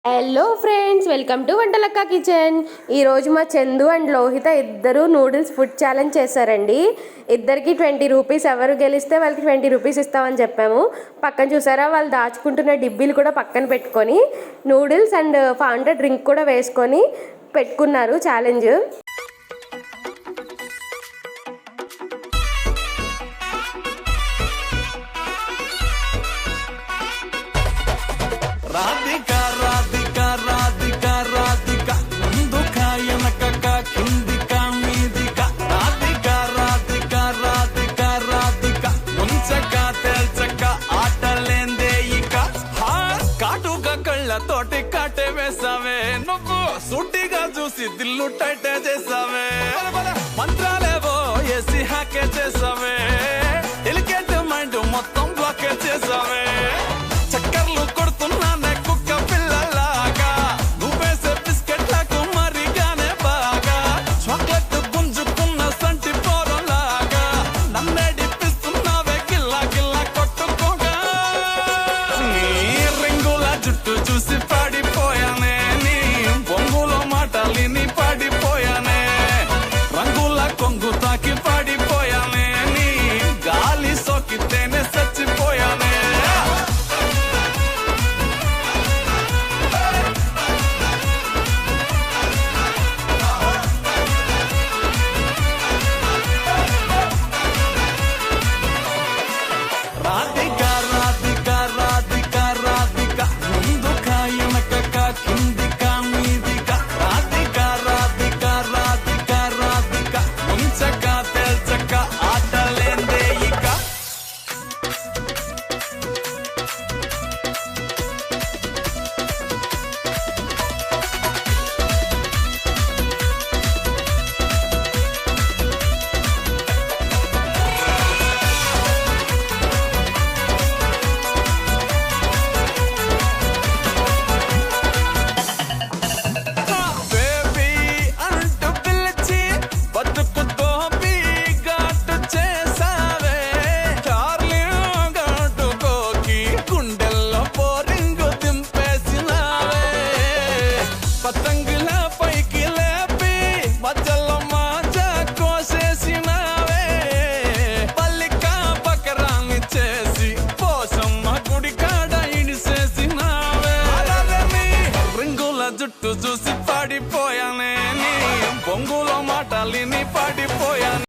Hello friends, welcome to Vantalakka kitchen. ఈరోజు మా Chandu and Lohitha ఇద్దరు నూడిల్స్ ఫుడ్ ఛాలెంజ్ చేశారండి. ఇద్దరికి 20 రూపీస్, ఎవరు గెలిస్తే వాళ్ళకి 20 రూపీస్ ఇస్తామని చెప్పాము. పక్కన చూసారా, వాళ్ళు దాచుకుంటున్న డిబ్బీలు కూడా పక్కన పెట్టుకొని నూడిల్స్ అండ్ ఫాంటా డ్రింక్ కూడా వేసుకొని పెట్టుకున్నారు ఛాలెంజ్. రాధిక రాధిక రాధిక రాధిక ముందుక వెనకక కిందిక మీదిక రాధిక రాధిక రాధిక రాధిక ముంచక తేల్చక ఆటలేందే ఇక కాటుక కళ్ళతోటి కాటే వేసావే, నువ్వు సూటిగా చూసి దిల్లు టైటే చేసావే, మంత్రాలేవో వేసి హ్యాకే చేసావే, డెలికేట్ మైండ్ మొత్తం బ్లాకే చేసావే, చక్కర్లు కొడుతున్నానే